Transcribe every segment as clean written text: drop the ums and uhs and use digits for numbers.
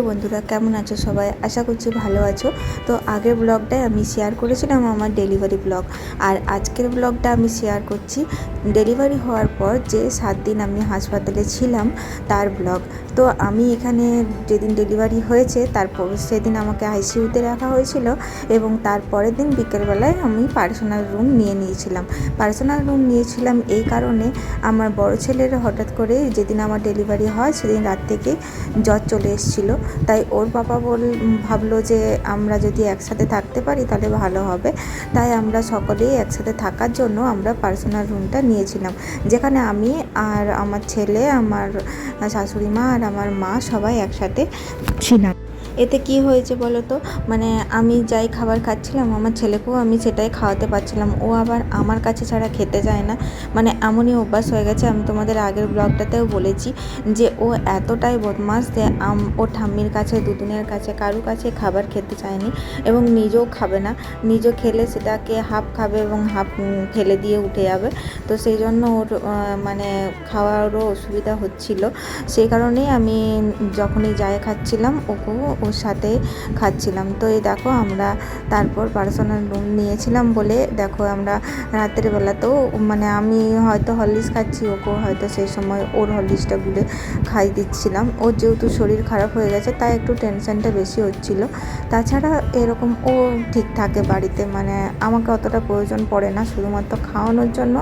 Hello বন্ধুরা, কেমন আছো সবাই? আশা করছি ভালো আছো। তো আগের ব্লগটায় আমি শেয়ার করেছিলাম আমার ডেলিভারি ব্লগ, আর আজকের ব্লগটা আমি শেয়ার করছি ডেলিভারি হওয়ার পর যে 7 দিন আমি হাসপাতালে ছিলাম তার ব্লগ। তো আমি এখানে যেদিন ডেলিভারি হয়েছে তারপর সেদিন আমাকে আইসিইউতে রাখা হয়েছিল, এবং তারপরের দিন বিকেলবেলায় আমি পার্সোনাল রুম নিয়েছিলাম। পার্সোনাল রুম নিয়েছিলাম এই কারণে, আমার বড় ছেলের হঠাৎ করে যেদিন আমার ডেলিভারি হয় সেদিন রাত থেকে জ্বর চলে এসেছিলো। তাই ওর বাবা ভাবলো যে আমরা যদি একসাথে থাকতে পারি তাহলে ভালো হবে। তাই আমরা সকলেই একসাথে থাকার জন্য আমরা পার্সোনাল রুমটা নিয়েছিলাম, যেখানে আমি আর আমার ছেলে, আমার শাশুড়ি মা আর আমার মা সবাই একসাথে ছিলাম। এতে কি হয়েছে বলো তো, মানে আমি যাই খাবার খাচ্ছিলাম আমার ছেলেকেও আমি সেটাই খাওয়াতে পারছিলাম। ও আবার আমার কাছে ছাড়া খেতে যায় না, মানে এমনই অভ্যাস হয়ে গেছে। আমি তোমাদের আগের ব্লগটাতেও বলেছি যে ও এতটাই বদমাশ যে ও ঠাম্মির কাছে, দুদিনের কাছে, কারো কাছে খাবার খেতে চায়নি এবং নিজেও খাবে না। নিজে খেলে সেটাকে হাফ খাবে এবং হাফ ফেলে দিয়ে উঠে যাবে। তো সেই জন্য ওর মানে খাওয়ারও অসুবিধা হচ্ছিল। সেই কারণেই আমি যখনই যাই খাচ্ছিলাম ওকেও ওর সাথে খাচ্ছিলাম। তো এই দেখো আমরা তারপর পার্সোনাল রুম নিয়েছিলাম বলে দেখো আমরা রাতের বেলাতেও, মানে আমি হয়তো হরলিক্স খাচ্ছি, ওকেও হয়তো সেই সময় ওর হরলিক্সটা গুলে খাই দিচ্ছিলাম। ওর যেহেতু শরীর খারাপ হয়ে গেছে তাই একটু টেনশনটা বেশি হচ্ছিল। তাছাড়া এরকম ও ঠিক থাকে বাড়িতে, মানে আমাকে অতটা প্রয়োজন পড়ে না, শুধুমাত্র খাওয়ানোর জন্য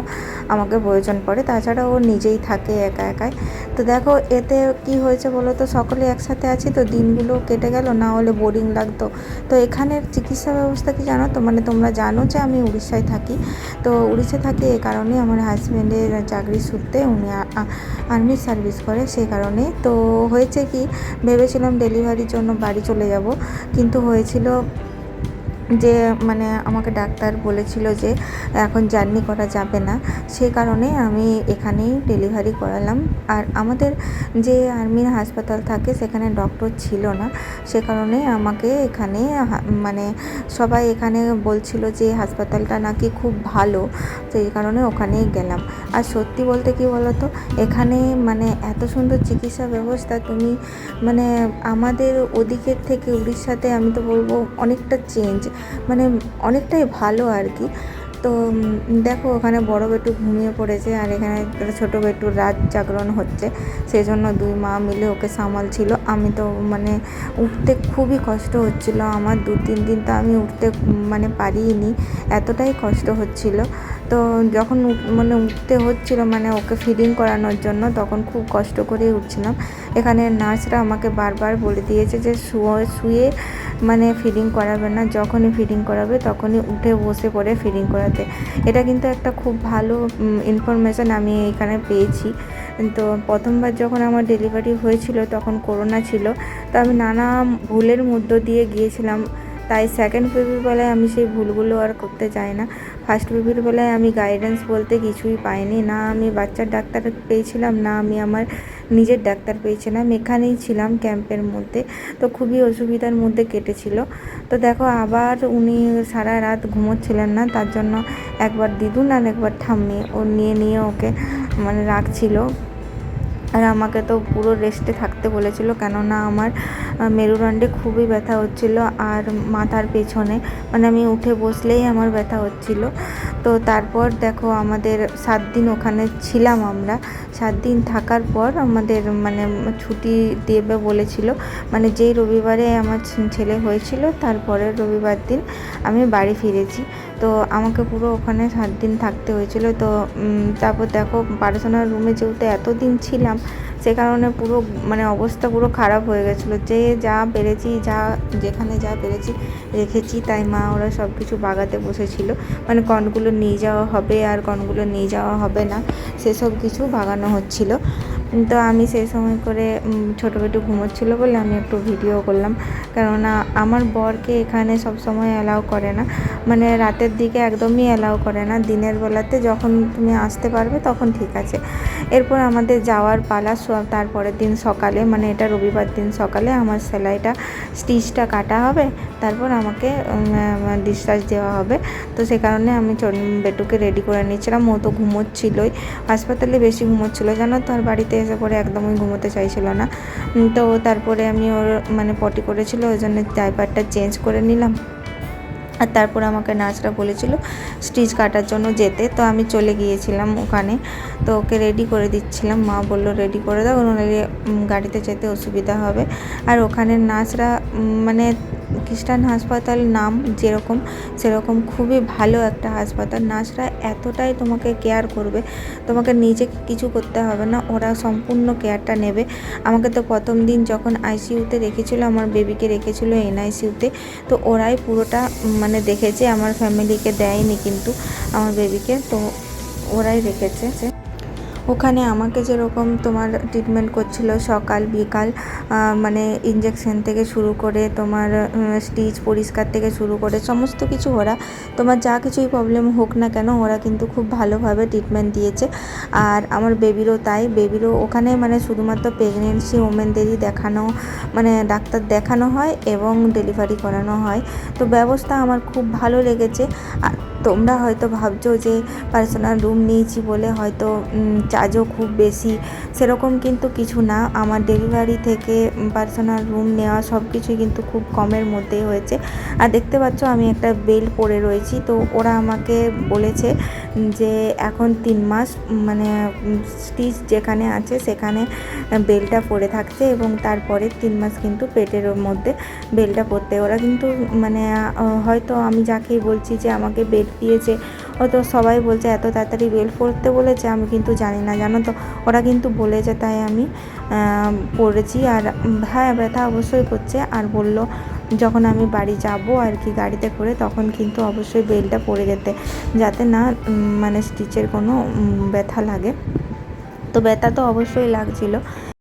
আমাকে প্রয়োজন পড়ে। তাছাড়া ও নিজেই থাকে একা একাই। তো দেখো এতে কি হয়েছে বলো তো, সকলে একসাথে আছি তো দিনগুলো কেটে গেল, না হলে বোরিং লাগতো। তো এখানের চিকিৎসা ব্যবস্থা কি জানো তো, মানে তোমরা জানো যে আমি উড়িষ্যায় থাকি। তো উড়িষ্যায় থাকি এই কারণে, আমার হাজব্যান্ডের চাকরির সূত্রে উনি আর্মির সার্ভিস করে, সেই কারণে। তো হয়েছে কি, ভেবেছিলাম ডেলিভারির জন্য বাড়ি চলে যাব, কিন্তু হয়েছিল যে মানে আমাকে ডাক্তার বলেছিল যে এখন জার্নি করা যাবে না, সেই কারণে আমি এখানেই ডেলিভারি করালাম। আর আমাদের যে আর্মির হাসপাতাল থাকে সেখানে ডক্টর ছিল না, সে কারণে আমাকে এখানে মানে সবাই এখানে বলছিল যে হাসপাতালটা নাকি খুব ভালো, সেই কারণে ওখানেই গেলাম। আর সত্যি বলতে কি বলো তো, এখানে মানে এত সুন্দর চিকিৎসা ব্যবস্থা, তুমি মানে আমাদের ওদিকের থেকে উড়িষ্যাতে আমি তো বলবো অনেকটা চেঞ্জ, মানে অনেকটাই ভালো আর কি। তো দেখো ওখানে বড় বেটু ঘুমিয়ে পড়েছে, আর এখানে ছোটো বেটুর রাত জাগরণ হচ্ছে, সেই জন্য দুই মা মিলে ওকে সামালছিল। আমি তো মানে উঠতে খুবই কষ্ট হচ্ছিল আমার, 2-3 দিন তো আমি উঠতে মানে পারিনি, এতটাই কষ্ট হচ্ছিল। তো যখন মানে উঠতে হচ্ছিল, মানে ওকে ফিডিং করানোর জন্য, তখন খুব কষ্ট করেই উঠছিলাম। এখানে নার্সরা আমাকে বারবার বলে দিয়েছে যে শুয়ে মানে ফিডিং করাবে না, যখনই ফিডিং করাবে তখনই উঠে বসে পড়ে ফিডিং করাতে। এটা কিন্তু একটা খুব ভালো ইনফরমেশান আমি এখানে পেয়েছি। তো প্রথমবার যখন আমার ডেলিভারি হয়েছিল তখন করোনা ছিল, তো আমি নানা ভুলের মধ্য দিয়ে গিয়েছিলাম। তাই সেকেন্ড বেবির বেলায় আমি সেই ভুলগুলো আর করতে চাই না। ফার্স্ট বেবির বেলায় আমি গাইডেন্স বলতে কিছুই পাইনি, না আমি বাচ্চার ডাক্তার পেয়েছিলাম, না আমি আমার নিজের ডাক্তার পেয়েছিলাম। এখানেই ছিলাম ক্যাম্পের মধ্যে, তো খুবই অসুবিধার মধ্যে কেটেছিল। তো দেখো আবার উনি সারা রাত ঘুমোচ্ছিলেন না, তার জন্য একবার দিদুন আর একবার ঠাম্মি ও নিয়ে ওকে মানে রাখছিল। আর আমাকে তো পুরো রেস্টে থাকতে বলেছিল, কেননা আমার মেরুদণ্ডে খুবই ব্যথা হচ্ছিল আর মাথার পেছনে, মানে আমি উঠে বসলেই আমার ব্যথা হচ্ছিল। তো তারপর দেখো আমাদের 7 দিন ওখানে ছিলাম আমরা। 7 দিন থাকার পর আমাদের মানে ছুটি দেবে বলেছিল, মানে যেই রবিবারে আমার ছেলে হয়েছিল তারপরের রবিবার দিন আমি বাড়ি ফিরেছি। তো আমাকে পুরো ওখানে 7 দিন থাকতে হয়েছিল। তো তারপর দেখো পার্সোনাল রুমে যেহেতু এতদিন ছিলাম, সে কারণে পুরো মানে অবস্থা পুরো খারাপ হয়ে গেছিলো। যে যা পেরেছি, যেখানে যা পেরেছি রেখেছি, তাই মা ওরা সব কিছু বাগাতে বসেছিল, মানে কর্নগুলো নিয়ে যাওয়া হবে আর কর্নগুলো নিয়ে যাওয়া হবে না, সেসব কিছু বাগানো হচ্ছিল। তো আমি সেই সময় করে ছোটো বেটু ঘুমোচ্ছিলো বলে আমি একটু ভিডিও করলাম, কেননা আমার বরকে এখানে সব সময় অ্যালাউ করে না, মানে রাতের দিকে একদমই অ্যালাউ করে না। দিনের বেলাতে যখন তুমি আসতে পারবে তখন ঠিক আছে। এরপর আমাদের যাওয়ার পালা। তারপরের দিন সকালে, মানে এটা রবিবার দিন সকালে আমার সেলাইটা স্টিচটা কাটা হবে। তারপর আমাকে ডিসচার্জ দেওয়া হবে। তো সে কারণে আমি বেটুকে রেডি করে নিচ্ছিলাম। ও তো ঘুমোচ্ছিলই, হাসপাতালে বেশি ঘুমোচ্ছিলো জানো তো, আর বাড়িতে এসে পরে একদমই ঘুমোতে চাইছিল না। তো তারপরে আমি ওর পটি করেছিল, ওই জন্য ডাইপারটা চেঞ্জ করে নিলাম। আর তারপর আমাকে নার্সরা বলেছিল স্টিচ কাটার জন্য যেতে, তো আমি চলে গিয়েছিলাম ওখানে। তো ওকে রেডি করে দিচ্ছিলাম, মা বললো রেডি করে দাও, নাহলে গাড়িতে যেতে অসুবিধা হবে। আর ওখানে নার্সরা খ্রিস্টান হাসপাতাল নাম যেরকম সেরকম খুবই ভালো একটা হাসপাতাল। নার্সরা এতটাই তোমাকে কেয়ার করবে, তোমাকে নিজে কিছু করতে হবে না, ওরা সম্পূর্ণ কেয়ারটা নেবে। আমাকে তো প্রথম দিন যখন আইসিইউতে রেখেছিলো, আমার বেবিকে রেখেছিলো এনআইসিইউতে, তো ওরাই পুরোটা দেখেছে, আমার ফ্যামিলিকে দেয়নি কিন্তু আমার বেবিকে, তো ওরাই রেখেছে। ওখানে আমাকে যেরকম তোমার ট্রিটমেন্ট করছিল সকাল বিকাল, ইঞ্জেকশন থেকে শুরু করে তোমার স্টিচ পরিষ্কার থেকে শুরু করে সমস্ত কিছু, ওরা তোমার যা কিছুই প্রবলেম হোক না কেন ওরা কিন্তু খুব ভালোভাবে ট্রিটমেন্ট দিয়েছে। আর আমার বেবিরও তাই, বেবিরও ওখানে শুধুমাত্র প্রেগনেন্সি ওমেনদেরই দেখানো ডাক্তার দেখানো হয় এবং ডেলিভারি করানো হয়। তো ব্যবস্থা আমার খুব ভালো লেগেছে। আর তোমরা হয়তো ভাবছো যে পার্সোনাল রুম নিয়েছি বলে হয়তো চার্জও খুব বেশি, সেরকম কিন্তু কিছু না। আমার ডেলিভারি থেকে পার্সোনাল রুম নেওয়া সব কিছুই কিন্তু খুব কমের মধ্যেই হয়েছে। আর দেখতে পাচ্ছ আমি একটা বেল্ট পরে রয়েছি, তো ওরা আমাকে বলেছে যে এখন 3 মাস স্টিচ যেখানে আছে সেখানে বেল্টটা পরে থাকছে, এবং তারপরে 3 মাস কিন্তু পেটের মধ্যে বেল্টটা পরতে। ওরা কিন্তু হয়তো আমি যাকেই বলছি যে আমাকে বেল্ট দিয়েছে, হয়তো সবাই বলছে এত তাড়াতাড়ি বেল্ট পরতে বলেছে, আমি কিন্তু জানি না জানো তো, ওরা কিন্তু বলেছে তাই আমি পরেছি। আর হ্যাঁ, ব্যথা অবশ্যই করছে। আর বললো যখন আমি বাড়ি যাব আর কি গাড়িতে করে, তখন কিন্তু অবশ্যই বেল্টটা পরে যেতে, যাতে না স্টিচের কোনো ব্যথা লাগে। তো ব্যথা তো অবশ্যই লাগছিল।